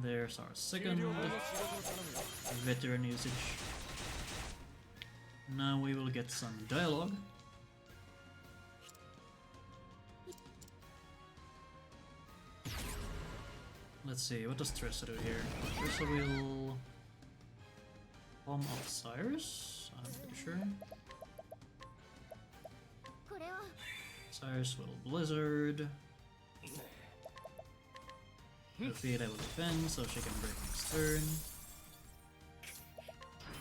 There's our second veteran usage. Now we will get some dialogue. Let's see, what does Tressa do here? Tressa will bomb up Cyrus, I'm pretty sure. Cyrus will Blizzard. Ophilia will defend, so she can break next turn.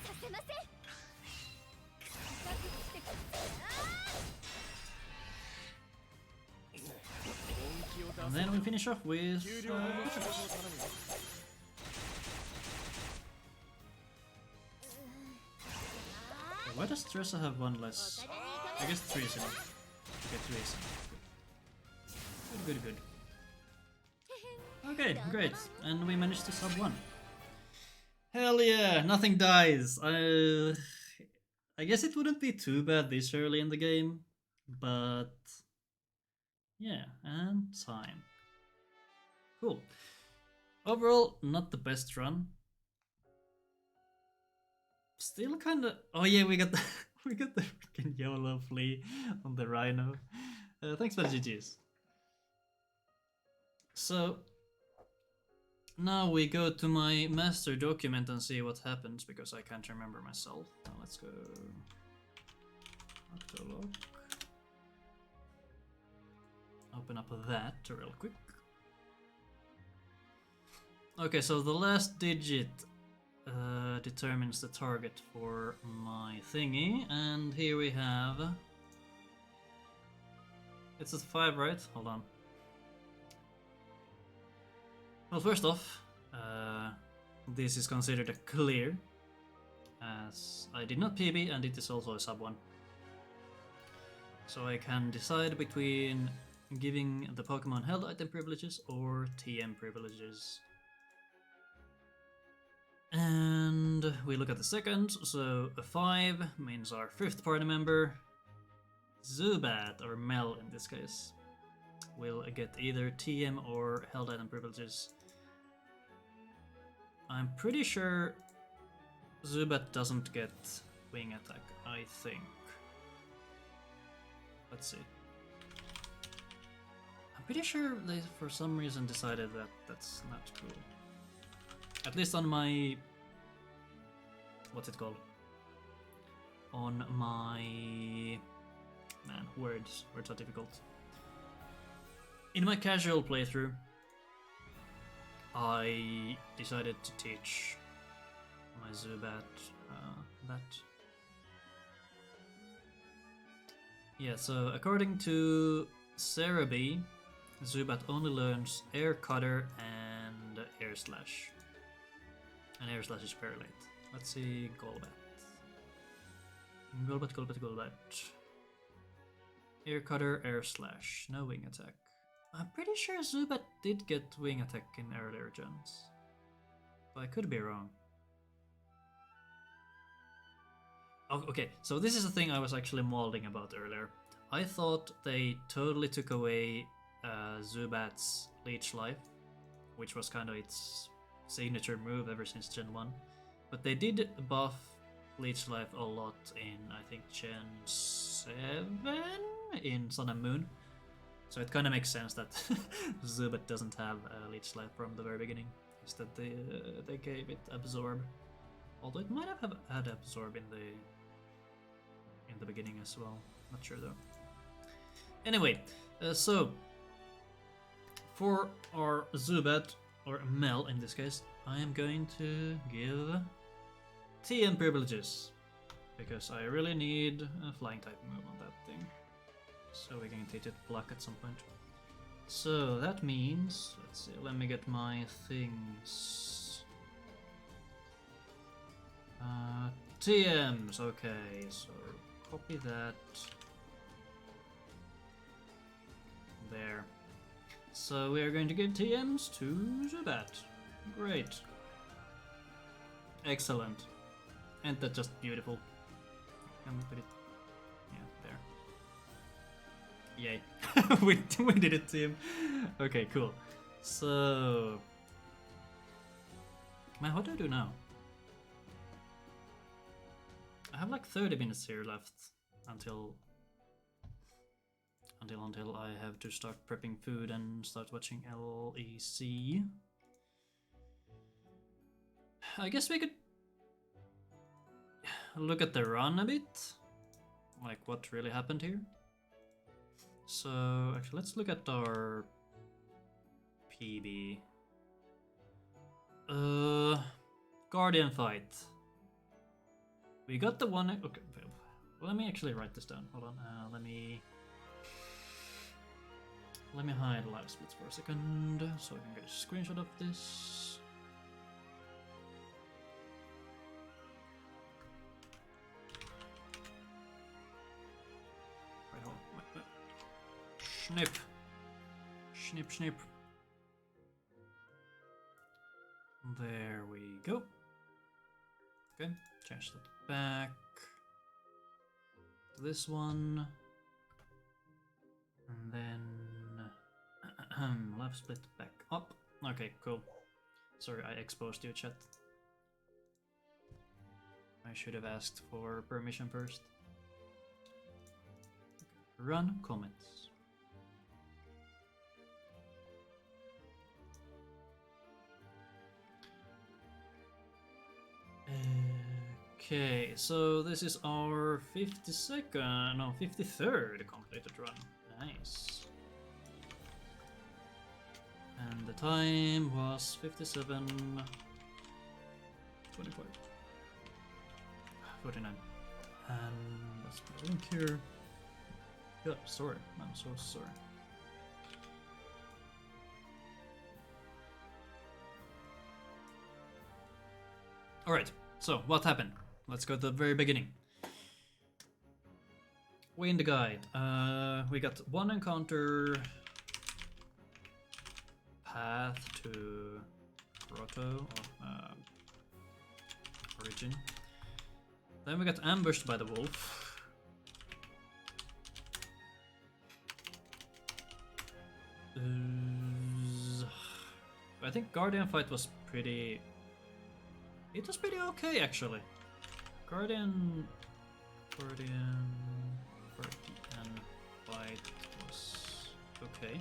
させません。覚悟してください。 And then we finish off with. Why does Tressa have one less? I guess 3 is enough. Okay, 3 is enough. Good, good, good. Okay, great. And we managed to sub 1. Hell yeah, nothing dies. I guess it wouldn't be too bad this early in the game, but yeah, and time. Cool. Overall, not the best run. Still kind of. Oh yeah, we got the we got the freaking YOLO flea on the Rhino. Thanks for the GGs. So now we go to my master document and see what happens because I can't remember myself. Now let's go Octolocke. Open up that real quick. Okay, so the last digit determines the target for my thingy, and here we have. It's a 5, right? Hold on. Well, first off, this is considered a clear, as I did not PB and it is also a sub 1. So I can decide between giving the Pokemon held item privileges or TM privileges. And we look at the second, so a 5 means our 5th party member, Zubat, or Mel in this case, will get either TM or held item privileges. I'm pretty sure Zubat doesn't get wing attack, I think. Let's see. I'm pretty sure they for some reason decided that that's not cool. At least on my... what's it called? On my... man, words are difficult. In my casual playthrough, I decided to teach my Zubat that. Yeah, so according to Cerebi, Zubat only learns Air Cutter and Air Slash. And Air Slash is very late. Let's see Golbat. Golbat. Air Cutter, Air Slash. No wing attack. I'm pretty sure Zubat did get wing attack in earlier gens. But I could be wrong. Oh, okay, so this is a thing I was actually molding about earlier. I thought they totally took away Zubat's Leech Life, which was kind of its signature move ever since Gen 1. But they did buff Leech Life a lot in, I think, Gen 7 in Sun and Moon. So it kind of makes sense that Zubat doesn't have Leech Life from the very beginning. Instead they gave it Absorb. Although it might have had Absorb in the beginning as well. Not sure though. Anyway, so for our Zubat, or Mel in this case, I am going to give TM privileges. Because I really need a flying type move on that thing. So we can teach it Pluck at some point. So that means, let's see, let me get my things. TMs, okay, so copy that. There. So we are going to give TMs to Zubat. Great. Excellent. Ain't that just beautiful? Can we put it? Yeah, there. Yay. we did it, team. Okay, cool. So... man, what do I do now? I have like 30 minutes here left until I have to start prepping food and start watching LEC. I guess we could look at the run a bit, like what really happened here. So actually, let's look at our PB. Guardian fight. We got the one. Okay, let me actually write this down. Hold on. Let me hide live splits for a second, so I can get a screenshot of this. Wait, hold on. Wait. Snip. Snip, snip. There we go. Okay, change that back to this one. And then left split back up. Okay, cool. Sorry, I exposed you, chat. I should have asked for permission first. Okay. Run comments. Okay, so this is our 53rd completed run. Nice. And the time was 57:25. 49. And let's put a link here. Yeah, sorry. I'm so sorry. Alright, so what happened? Let's go to the very beginning. We in the guide. We got one encounter path to Grotto or Origin. Then we got ambushed by the wolf. I think Guardian fight was pretty. It was pretty okay actually. Guardian fight was okay.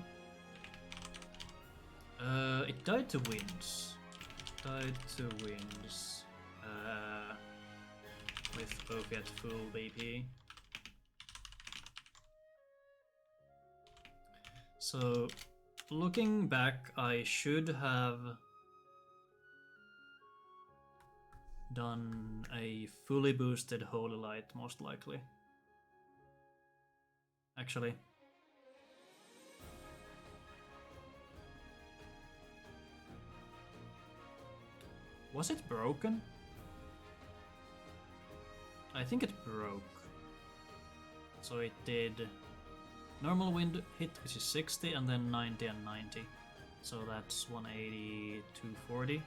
It died to winds. With Ophilia at full BP. So, looking back, I should have done a fully boosted Holy Light, most likely. Actually. Was it broken? I think it broke. So it did normal wind hit, which is 60, and then 90 and 90. So that's 180, 240.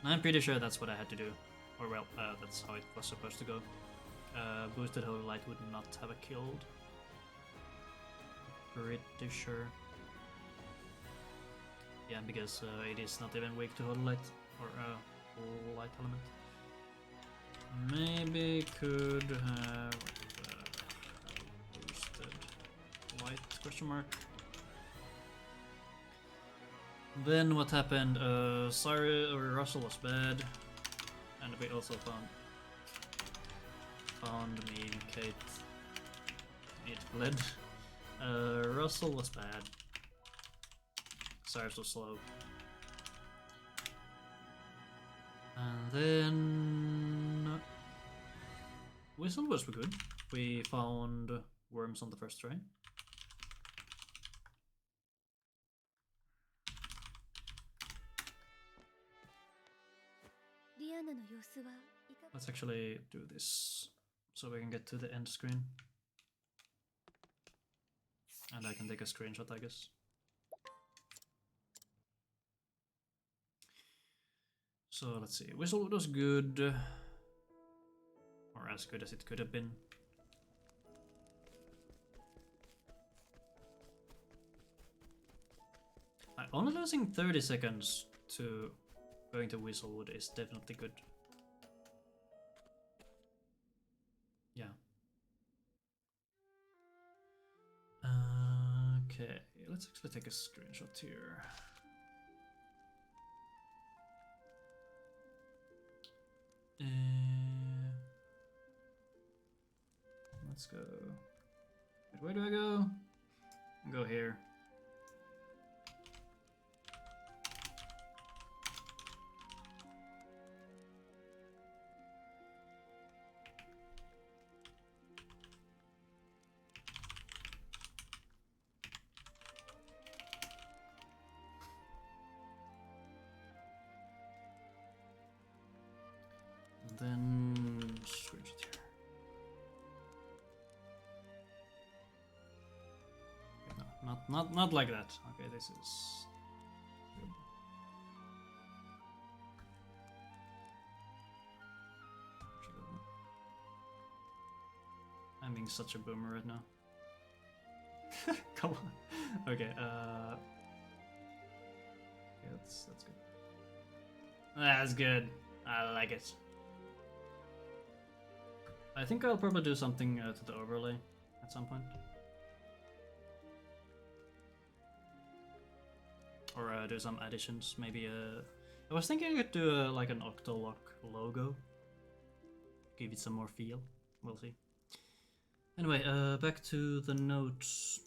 I'm pretty sure that's what I had to do. Or well, that's how it was supposed to go. Boosted Holy Light would not have killed. Pretty sure. Yeah, because it is not even weak to Holy Light or Light Element. Maybe could have boosted Light question mark. Then what happened? Cyrus or Russell was bad, and we also found me and Kate. It fled. Russell was bad. Cyrus was slow. And then Whistle was good. We found worms on the first try. Let's actually do this so we can get to the end screen. And I can take a screenshot, I guess. So let's see. Whistle was good. Or as good as it could have been. Only losing 30 seconds to going to Whistlewood is definitely good. Yeah. Okay, let's actually take a screenshot here. Let's go. Wait, where do I go? Go here. And then switch it here. Okay, no, not like that. Okay, this is good. I'm being such a boomer right now. Come on. Okay, yeah, that's good. That's good. I like it. I think I'll probably do something to the overlay at some point. Or do some additions, maybe I was thinking I could do like an Octolocke logo. Give it some more feel. We'll see. Anyway, back to the notes.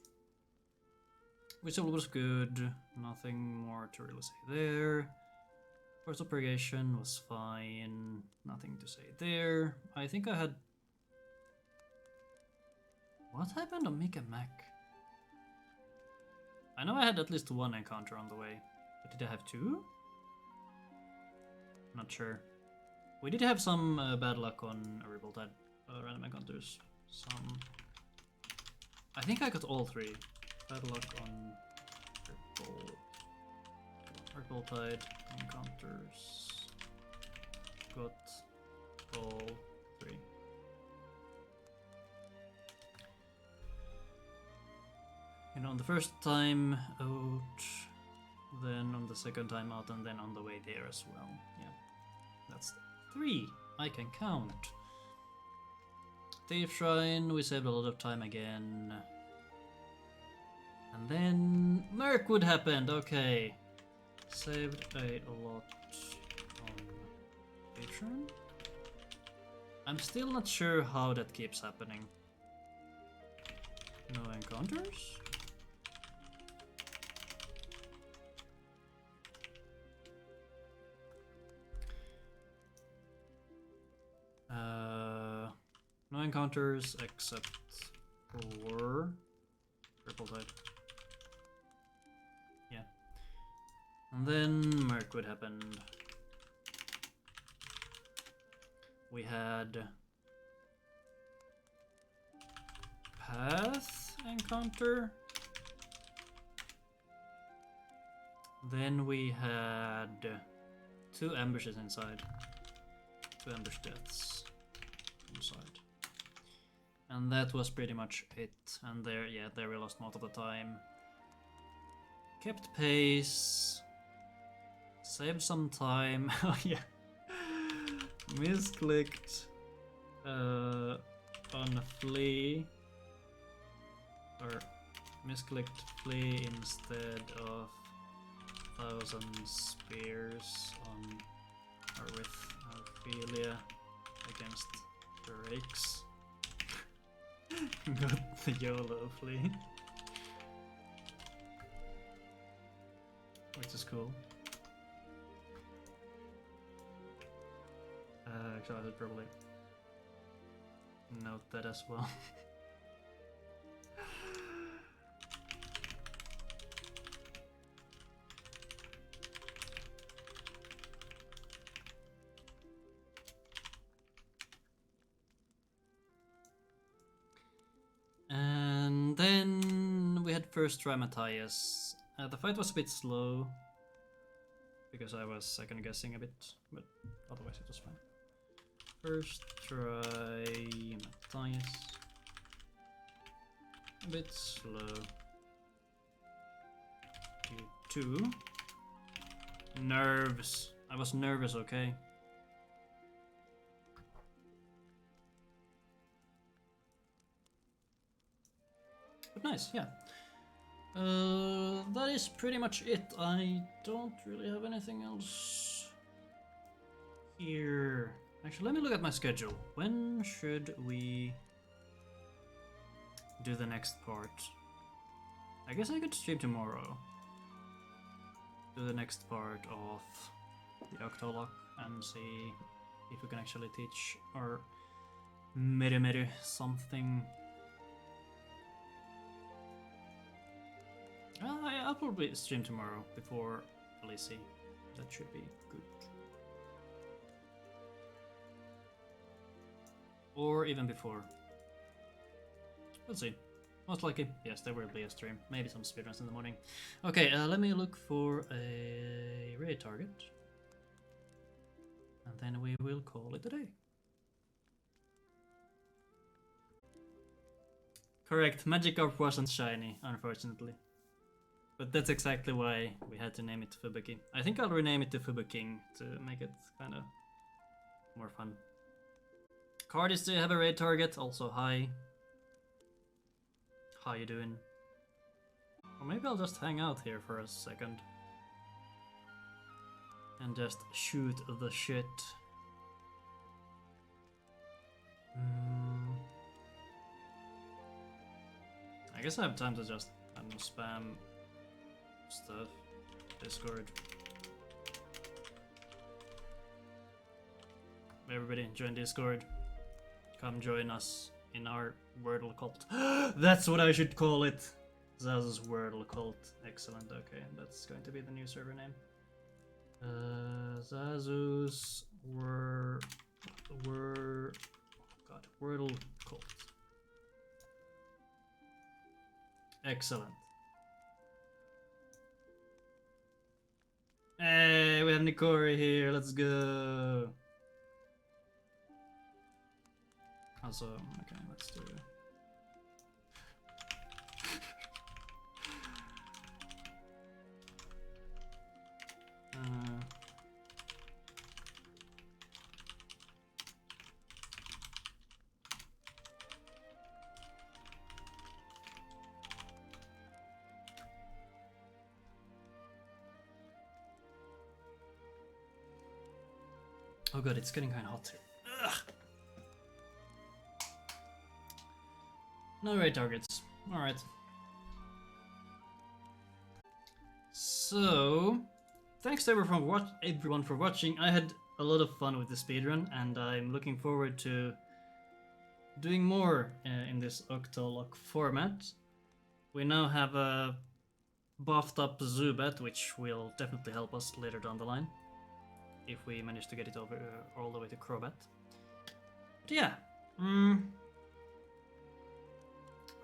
Whistle was good. Nothing more to really say there. Force propagation was fine. Nothing to say there. I think I had... What happened on Mika Mac? I know I had at least one encounter on the way, but did I have two? Not sure. We did have some bad luck on Ripple-Tide random encounters. Some... I think I got all three. Bad luck on Ripple-Tide encounters. Got all three. You know, on the first time out, then on the second time out, and then on the way there as well. Yeah, that's three. I can count. Thief Shrine, we saved a lot of time again. And then Mirkwood happened, okay. Saved a lot on Thief Shrine. I'm still not sure how that keeps happening. No encounters? No encounters except for Ripple-Tide. Yeah. And then Mirkwood happened. We had Path encounter. Then we had two ambushes inside. Two ambush deaths inside. And that was pretty much it. And there, yeah, there we lost most of the time. Kept pace. Saved some time. Oh yeah. Misclicked on Flea. Or misclicked Flea instead of 1,000 spears on or with Ophilia against the Rakes. Got the YOLO Flea. Which is cool. Actually, I should probably note that as well. And then we had first try Matthias. The fight was a bit slow because I was second guessing a bit, but otherwise it was fine. First try Matthias. A bit slow. Two. Nerves. I was nervous, okay? But nice, yeah. That is pretty much it. I don't really have anything else here. Actually, let me look at my schedule. When should we do the next part. I guess I could stream tomorrow. Do the next part of the Octolocke and see if we can actually teach our Meri something. I'll probably stream tomorrow before Lizzie. That should be good. Or even before. We'll see. Most likely, yes, there will be a stream. Maybe some speedruns in the morning. Okay, let me look for a raid target. And then we will call it a day. Correct, Magikarp wasn't shiny, unfortunately. But that's exactly why we had to name it Fubuki. I think I'll rename it to Fubuking to make it kind of more fun. Cardis, do you have a raid target? Also, hi. How you doing? Or maybe I'll just hang out here for a second. And just shoot the shit. I guess I have time to just, I don't know, spam stuff. Discord. Everybody join Discord. Come join us in our Wordle cult. That's what I should call it! Zazu's Wordle cult. Excellent, okay, that's going to be the new server name. Zazu's Wordle cult. Excellent. Hey, we have Nikori here, let's go! Also, okay, let's do it. Oh god, it's getting kind of hot here. Ugh. No raid targets. Alright. So, thanks to everyone for watching. I had a lot of fun with the speedrun, and I'm looking forward to doing more in this Octolocke format. We now have a buffed up Zubat, which will definitely help us later down the line, if we manage to get it over all the way to Crobat. But yeah,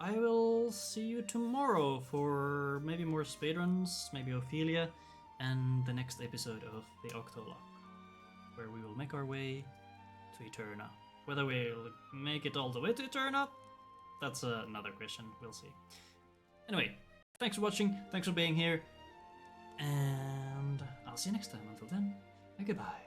I will see you tomorrow for maybe more speedruns, maybe Ophilia, and the next episode of the Octolocke, where we will make our way to Eterna. Whether we'll make it all the way to Eterna, that's another question, we'll see. Anyway, thanks for watching, thanks for being here, and I'll see you next time. Until then, goodbye.